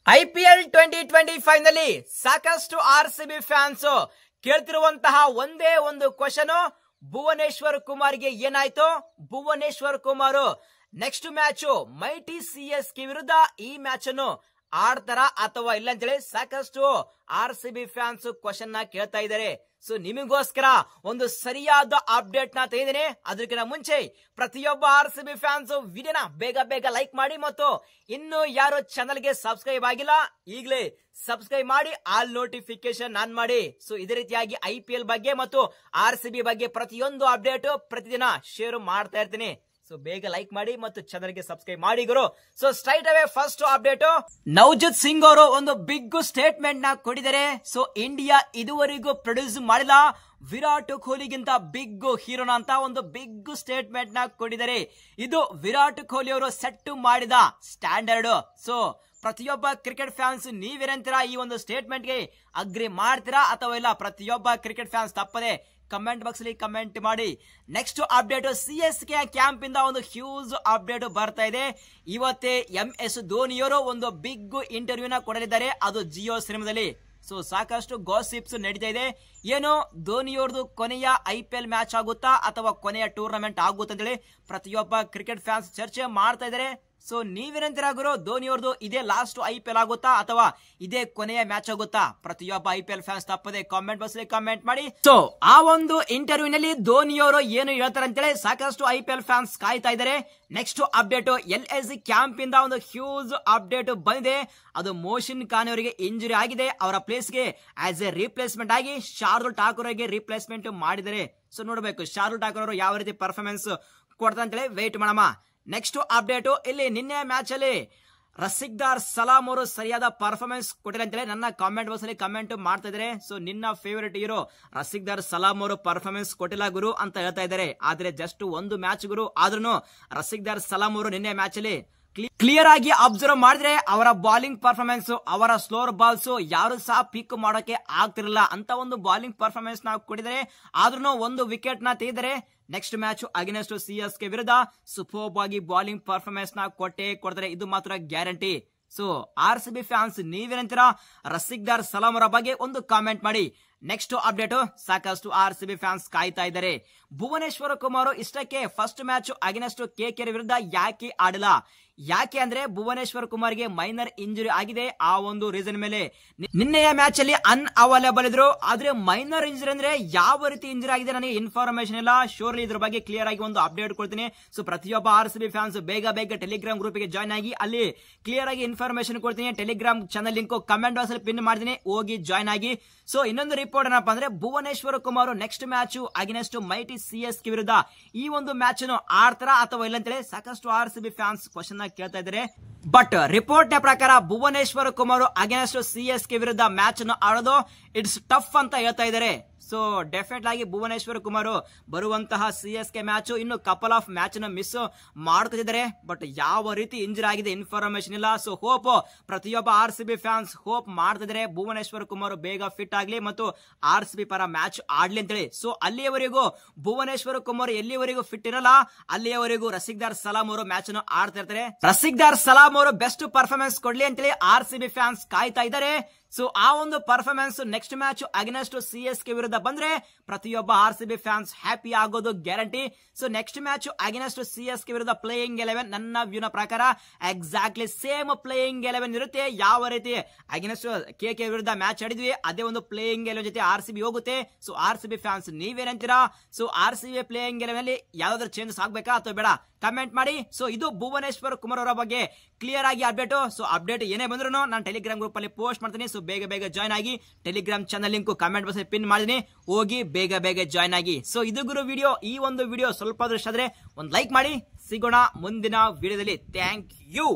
IPL 2025 ನಲ್ಲಿ ಸಾಕಷ್ಟು RCB fans ಕೇಳ್ತಿರುವಂತಹ ಒಂದೇ ಒಂದು ಕ್ವಶನ್, ಭುವನೇಶ್ವರ್ ಕುಮಾರ್ಗೆ ಏನಾಯ್ತು? Bhuvneshwar Kumar next match mighty CSK ವಿರುದ್ಧ ಈ ಮ್ಯಾಚ್ ಅನ್ನು ಆಡ್ತಾರ ಅಥವಾ ಇಲ್ಲ ಅಂತೇಳಿ ಸಾಕಷ್ಟು ಆರ್ಸಿಬಿ ಫ್ಯಾನ್ಸ್ ಕ್ವಶನ್ ನ ಕೇಳ್ತಾ ಇದ್ದಾರೆ. ಸೊ ನಿಮಗೋಸ್ಕರ ಒಂದು ಸರಿಯಾದ ಅಪ್ಡೇಟ್ ನ ತೆಗೆದಿದ್ದೇನೆ. ಅದಕ್ಕಿಂತ ಮುಂಚೆ ಪ್ರತಿಯೊಬ್ಬ ಆರ್ಸಿಬಿ ಫ್ಯಾನ್ಸ್ ವಿಡಿಯೋನ ಬೇಗ ಲೈಕ್ ಮಾಡಿ ಮತ್ತು ಇನ್ನು ಯಾರು ಚಾನಲ್ ಗೆ ಸಬ್ಸ್ಕ್ರೈಬ್ ಆಗಿಲ್ಲ ಈಗಲೇ ಸಬ್ಸ್ಕ್ರೈಬ್ ಮಾಡಿ, ಆಲ್ ನೋಟಿಫಿಕೇಶನ್ ಆನ್ ಮಾಡಿ. ಸೊ ಇದೇ ರೀತಿಯಾಗಿ ಐಪಿಎಲ್ ಬಗ್ಗೆ ಮತ್ತು ಆರ್ಸಿಬಿ ಬಗ್ಗೆ ಪ್ರತಿಯೊಂದು ಅಪ್ಡೇಟ್ ಪ್ರತಿದಿನ ಶೇರ್ ಮಾಡ್ತಾ ಇರ್ತೀನಿ. ಸೊ ಬೇಗ ಲೈಕ್ ಮಾಡಿ ಮತ್ತು ಚಾನಲ್ ಗೆ ಸಬ್ಸ್ಕ್ರೈಬ್ ಮಾಡಿ ಗುರು. So straight away first update, Navjot Singh ಅವರು ಒಂದು ಬಿಗ್ ಸ್ಟೇಟ್ಮೆಂಟ್ ನ ಕೊಟ್ಟಿದ್ದಾರೆ. ಸೊ ಇಂಡಿಯಾ ಇದುವರೆಗೂ ಪ್ರೊಡ್ಯೂಸ್ ಮಾಡಿಲ್ಲ ವಿರಾಟ್ ಕೊಹ್ಲಿಗಿಂತ ಬಿಗ್ ಹೀರೋನ ಅಂತ ಒಂದು ಬಿಗ್ ಸ್ಟೇಟ್ಮೆಂಟ್ ನ ಕೊಟ್ಟಿದ್ದಾರೆ. ಇದು ವಿರಾಟ್ ಕೊಹ್ಲಿ ಅವರು ಸೆಟ್ ಮಾಡಿದ ಸ್ಟ್ಯಾಂಡರ್ಡ್. ಸೊ ಪ್ರತಿಯೊಬ್ಬ ಕ್ರಿಕೆಟ್ ಫ್ಯಾನ್ಸ್ ನೀವೇನಂತೀರಾ? ಈ ಒಂದು ಸ್ಟೇಟ್ಮೆಂಟ್ ಗೆ ಅಗ್ರಿ ಮಾಡ್ತೀರಾ ಅಥವಾ ಇಲ್ಲ? ಪ್ರತಿಯೊಬ್ಬ ಕ್ರಿಕೆಟ್ ಫ್ಯಾನ್ಸ್ ತಪ್ಪದೆ ಕಮೆಂಟ್ ಬಾಕ್ಸ್ ಅಲ್ಲಿ ಕಮೆಂಟ್ ಮಾಡಿ. ನೆಕ್ಸ್ಟ್ ಅಪ್ಡೇಟ್, ಸಿಎಸ್ಕೆ ಕ್ಯಾಂಪ್ ಇಂದ ಒಂದು ಹ್ಯೂಜ್ ಅಪ್ಡೇಟ್ ಬರ್ತಾ ಇದೆ. ಇವತ್ತೇ MS ಧೋನಿಯವರು ಒಂದು ಬಿಗ್ ಇಂಟರ್ವ್ಯೂನ ಕೊಡಲಿದ್ದಾರೆ, ಅದು ಜಿಯೋ ಸಿನಿಮಾದಲ್ಲಿ. ಸೊ ಸಾಕಷ್ಟು ಗಾಸಿಪ್ಸ್ ನಡೀತಾ ಇದೆ. ಏನು ಧೋನಿಯವ್ರದ್ದು ಕೊನೆಯ IPL ಮ್ಯಾಚ್ ಆಗುತ್ತಾ ಅಥವಾ ಕೊನೆಯ ಟೂರ್ನಮೆಂಟ್ ಆಗುತ್ತಾ ಅಂತೇಳಿ ಪ್ರತಿಯೊಬ್ಬ ಕ್ರಿಕೆಟ್ ಫ್ಯಾನ್ಸ್ ಚರ್ಚೆ ಮಾಡ್ತಾ ಇದ್ದಾರೆ. ಸೊ ನೀವೇನಂತೀರಾ ಗುರು? ಧೋನಿಯವ್ರದ್ದು ಇದೇ ಲಾಸ್ಟ್ IPL ಆಗುತ್ತಾ ಅಥವಾ ಇದೇ ಕೊನೆಯ ಮ್ಯಾಚ್ ಆಗುತ್ತಾ? ಪ್ರತಿಯೊಬ್ಬ IPL ಫ್ಯಾನ್ಸ್ ತಪ್ಪದೆ ಕಾಮೆಂಟ್ ಬಾಕ್ಸ್ ಅಲ್ಲಿ ಕಮೆಂಟ್ ಮಾಡಿ. ಸೊ ಆ ಒಂದು ಇಂಟರ್ವ್ಯೂ ನಲ್ಲಿ ಧೋನಿಯವರು ಏನು ಹೇಳ್ತಾರೆ ಅಂತೇಳಿ ಸಾಕಷ್ಟು IPL ಫ್ಯಾನ್ಸ್ ಕಾಯ್ತಾ ಇದ್ದಾರೆ. ನೆಕ್ಸ್ಟ್ ಅಪ್ಡೇಟ್, LSG ಕ್ಯಾಂಪ್ ಇಂದ ಒಂದು ಹ್ಯೂಜ್ ಅಪ್ಡೇಟ್ ಬಂದಿದೆ. ಅದು ಮೋಷಿನ್ ಖಾನ್ ಅವರಿಗೆ ಇಂಜುರಿ ಆಗಿದೆ. ಅವರ ಪ್ಲೇಸ್ ಗೆ ಆಸ್ ಎ ರಿಪ್ಲೇಸ್ಮೆಂಟ್ ಆಗಿ ಶಾರ್ದುಲ್ ಠಾಕೂರ್ ಅವರಿಗೆ ರಿಪ್ಲೇಸ್ಮೆಂಟ್ ಮಾಡಿದ್ದಾರೆ. ಸೊ ನೋಡಬೇಕು ಶಾರ್ದುಲ್ ಠಾಕೂರ್ ಅವರು ಯಾವ ರೀತಿ ಪರ್ಫಾರ್ಮೆನ್ಸ್ ಕೊಡ್ತಾರೆ ಅಂತೇಳಿ ವೇಟ್ ಮಾಡೋಣ. ನೆಕ್ಸ್ಟ್ ಅಪ್ಡೇಟ್, ಇಲ್ಲಿ ನಿನ್ನೆ ಮ್ಯಾಚ್ ಅಲ್ಲಿ ರಸಿಕ್ದಾರ್ ಸಲಾಂ ಅವರು ಸರಿಯಾದ ಪರ್ಫಾರ್ಮೆನ್ಸ್ ಕೊಟ್ಟಿಲ್ಲ ಅಂತೇಳಿ ನನ್ನ ಕಾಮೆಂಟ್ ಬಾಕ್ಸ್ ಅಲ್ಲಿ ಕಮೆಂಟ್ ಮಾಡ್ತಾ ಇದ್ದಾರೆ. ಸೊ ನಿನ್ನ ಫೇವರೇಟ್ ಹೀರೋ ರಸಿಕ್ದಾರ್ ಸಲಾಂ ಅವರು ಪರ್ಫಾರ್ಮೆನ್ಸ್ ಕೊಟ್ಟಿಲ್ಲ ಗುರು ಅಂತ ಹೇಳ್ತಾ ಇದ್ದಾರೆ. ಆದ್ರೆ ಜಸ್ಟ್ ಒಂದು ಮ್ಯಾಚ್ ಗುರು, ಆದ್ರೂ ರಸಿಕ್ದಾರ್ ಸಲಾಂ ಅವರು ನಿನ್ನೆ ಮ್ಯಾಚ್ ಅಲ್ಲಿ ಕ್ಲಿಯರ್ ಆಗಿ ಅಬ್ಸರ್ವ್ ಮಾಡಿದ್ರೆ ಅವರ ಬಾಲಿಂಗ್ ಪರ್ಫಾರ್ಮೆನ್ಸ್, ಅವರ ಸ್ಲೋರ್ ಬಾಲ್ಸ್ ಯಾರು ಸಹ ಪಿಕ್ ಮಾಡೋಕೆ ಆಗ್ತಿರಲಿಲ್ಲ ಅಂತ ಒಂದು ಬಾಲಿಂಗ್ ಪರ್ಫಾರ್ಮೆನ್ಸ್ ನ ಕೊಟ್ಟಿದ್ದಾರೆ. ಆದ್ರೂ ಒಂದು ವಿಕೆಟ್ ನ ತೆಗೆದರೆ ನೆಕ್ಸ್ಟ್ ಮ್ಯಾಚ್ ಅಗೇನ್ಸ್ಟ್ ಸಿಎಸ್ಕೆ ವಿರುದ್ಧ ಸೂಪರ್ಬ್ ಆಗಿ ಬಾಲಿಂಗ್ ಪರ್ಫಾರ್ಮೆನ್ಸ್ ನ ಕೊಡ್ತಾರೆ, ಇದು ಮಾತ್ರ ಗ್ಯಾರಂಟಿ. So RCB fans ನೀವೇನಂತೀರಾ? ರಸಿಕ್ದಾರ್ ಸಲಾಂ ಅವರ ಬಗ್ಗೆ ಒಂದು ಕಾಮೆಂಟ್ ಮಾಡಿ. ನೆಕ್ಸ್ಟ್ ಅಪ್ಡೇಟ್, ಸಾಕಷ್ಟು ಆರ್ಸಿಬಿ ಫ್ಯಾನ್ಸ್ ಕಾಯ್ತಾ ಇದ್ದಾರೆ. ಭುವನೇಶ್ವರ್ ಕುಮಾರ್ ಇಷ್ಟಕ್ಕೆ ಫಸ್ಟ್ ಮ್ಯಾಚ್ ಅಗೇನ್ಸ್ಟ್ KKR ವಿರುದ್ಧ ಯಾಕೆ ಆಡಲ್ಲ? ಯಾಕೆ ಅಂದ್ರೆ ಭುವನೇಶ್ವರ್ ಕುಮಾರ್ಗೆ ಮೈನರ್ ಇಂಜುರಿ ಆಗಿದೆ. ಆ ಒಂದು ರೀಸನ್ ಮೇಲೆ ನಿನ್ನೆಯ ಮ್ಯಾಚ್ ಅಲ್ಲಿ ಅನ್ಅವೈಲೇಬಲ್ ಇದ್ರು. ಆದ್ರೆ ಮೈನರ್ ಇಂಜುರಿ ಅಂದ್ರೆ ಯಾವ ರೀತಿ ಇಂಜುರಿ ಆಗಿದೆ ನನಗೆ ಇನ್ಫಾರ್ಮೇಶನ್ ಇಲ್ಲ. ಶೋರ್ಲಿ ಇದ್ರ ಬಗ್ಗೆ ಕ್ಲಿಯರ್ ಆಗಿ ಒಂದು ಅಪ್ಡೇಟ್ ಕೊಡ್ತೀನಿ. ಸೊ ಪ್ರತಿಯೊಬ್ಬ ಆರ್ಸಿಬಿ ಫ್ಯಾನ್ಸ್ ಬೇಗ ಟೆಲಿಗ್ರಾಮ್ ಗ್ರೂಪ್ ಗೆ ಜಾಯ್ನ್ ಆಗಿ, ಅಲ್ಲಿ ಕ್ಲಿಯರ್ ಆಗಿ ಇನ್ಫಾರ್ಮೇಶನ್ ಕೊಡ್ತೀನಿ. Telegram channel link comment box ಅಲ್ಲಿ ಪಿನ್ ಮಾಡ್ತೀನಿ, ಹೋಗಿ ಜಾಯ್ನ್ ಆಗಿ. ಸೊ ಇನ್ನೊಂದು ರಿಪೋರ್ಟ್ ಏನಪ್ಪಾ ಅಂದ್ರೆ Bhuvneshwar Kumar next match against mighty CSK ವಿರುದ್ಧ ಈ ಒಂದು ಮ್ಯಾಚ್ ಅನ್ನು ಆಡ್ತಾರ ಅಥವಾ ಇಲ್ಲ ಅಂತೇಳಿ ಸಾಕಷ್ಟು ಆರ್ಸಿಬಿ ಫ್ಯಾನ್ಸ್ ಕ್ವಶನ್ ಕೇಳ್ತಾ ಇದ್ದಾರೆ. ಬಟ್ ರಿಪೋರ್ಟ್ ನ ಪ್ರಕಾರ ಭುವನೇಶ್ವರ್ ಕುಮಾರ್ ಅಗೇನ್ಸ್ಟ್ ಸಿಎಸ್ಕೆ ವಿರುದ್ಧ ಮ್ಯಾಚ್ ಅನ್ನು ಆಡೋದು ಇಟ್ಸ್ ಟಫ್ ಅಂತ ಹೇಳ್ತಾ ಇದ್ದಾರೆ. ಸೊ ಡೆಫಿನೆಟ್ ಆಗಿ ಭುವನೇಶ್ವರ್ ಕುಮಾರ್ ಬರುವಂತಹ ಸಿಎಸ್ಕೆ ಮ್ಯಾಚ್ ಇನ್ನು ಕಪಲ್ ಆಫ್ ಮ್ಯಾಚ್ ನ ಮಿಸ್ ಮಾಡ್ತಿದ್ದಾರೆ. ಬಟ್ ಯಾವ ರೀತಿ ಇಂಜುರಿ ಆಗಿದೆ ಇನ್ಫಾರ್ಮೇಶನ್ ಇಲ್ಲ. ಸೊ ಹೋಪ್ ಪ್ರತಿಯೊಬ್ಬ ಆರ್ಸಿಬಿ ಫ್ಯಾನ್ಸ್ ಹೋಪ್ ಮಾಡ್ತಿದ್ದಾರೆ ಭುವನೇಶ್ವರ್ ಕುಮಾರ್ ಬೇಗ ಫಿಟ್ ಆಗ್ಲಿ ಮತ್ತು ಆರ್ಸಿಬಿ ಪರ ಮ್ಯಾಚ್ ಆಡ್ಲಿ ಅಂತೇಳಿ. ಸೊ ಅಲ್ಲಿಯವರೆಗೂ ಭುವನೇಶ್ವರ್ ಕುಮಾರ್ ಎಲ್ಲಿಯವರೆಗೂ ಫಿಟ್ ಇರಲ್ಲ ಅಲ್ಲಿಯವರೆಗೂ ರಸಿಕ್ದಾರ್ ಸಲಾಂ ಅವರು ಮ್ಯಾಚ್ ಅನ್ನು ಆಡ್ತಾ ಇರ್ತಾರೆ. ರಸಿಕ್ದಾರ್ ಸಲಾಂ ಅವರು ಬೆಸ್ಟ್ ಪರ್ಫಾರ್ಮೆನ್ಸ್ ಕೊಡ್ಲಿ ಅಂತೇಳಿ ಆರ್ಸಿಬಿ ಫ್ಯಾನ್ಸ್ ಕಾಯ್ತಾ ಇದ್ದಾರೆ. ಸೊ ಆ ಒಂದು performance next match against CSK ವಿರುದ್ಧ ಬಂದ್ರೆ ಪ್ರತಿಯೊಬ್ಬ ಆರ್ಸಿಬಿ ಫ್ಯಾನ್ಸ್ ಹ್ಯಾಪಿ ಆಗೋದು guarantee. So next match against CSK ವಿರುದ್ಧ ಪ್ಲೇಯಿಂಗ್ 11 ನನ್ನ ವ್ಯೂನ ಪ್ರಕಾರ ಎಕ್ಸಾಕ್ಟ್ಲಿ ಸೇಮ್ ಪ್ಲೇಯಿಂಗ್ 11 ಇರುತ್ತೆ. ಯಾವ ರೀತಿ ಅಗೇನ್ಸ್ಟ್ KKR ವಿರುದ್ಧ ಮ್ಯಾಚ್ ಆಡಿದ್ವಿ ಅದೇ ಒಂದು ಪ್ಲೇಯಿಂಗ್ 11 ಜೊತೆ ಆರ್ಸಿಬಿ ಹೋಗುತ್ತೆ. ಸೊ ಆರ್ಸಿಬಿ ಫ್ಯಾನ್ಸ್ ನೀವೇನಂತೀರಾ? ಸೊ ಆರ್ಸಿಬಿ ಪ್ಲೇಯಿಂಗ್ 11 ಅಲ್ಲಿ ಯಾವ್ದಾದ್ರು ಚೇಂಜಸ್ ಆಗ್ಬೇಕಾ ಅಥವಾ ಬೇಡ ಕಮೆಂಟ್ ಮಾಡಿ. ಸೊ ಇದು ಭುವನೇಶ್ವರ್ ಕುಮಾರ್ ಅವರ ಬಗ್ಗೆ ಕ್ಲಿಯರ್ ಆಗಿ ಅಪ್ಡೇಟ್. ಸೊ ಅಪ್ಡೇಟ್ ಏನೇ ಬಂದ್ರು ನಾನು ಟೆಲಿಗ್ರಾಮ್ ಗ್ರೂಪ್ ಅಲ್ಲಿ ಪೋಸ್ಟ್ ಮಾಡ್ತೀನಿ. ಸೊ ಬೇಗ ಜಾಯ್ನ್ ಆಗಿ. Telegram channel link comment box pin ಮಾಡಿದೀನಿ, ಹೋಗಿ ಬೇಗ ಜಾಯ್ನ್ ಆಗಿ. ಸೊ ಇದು ಗುರು ವಿಡಿಯೋ. ಈ ಒಂದು ವಿಡಿಯೋ ಸ್ವಲ್ಪ ಇಷ್ಟ ಆದ್ರೆ ಒಂದು ಲೈಕ್ ಮಾಡಿ. ಸಿಗೋಣ ಮುಂದಿನ ವಿಡಿಯೋದಲ್ಲಿ. Thank you.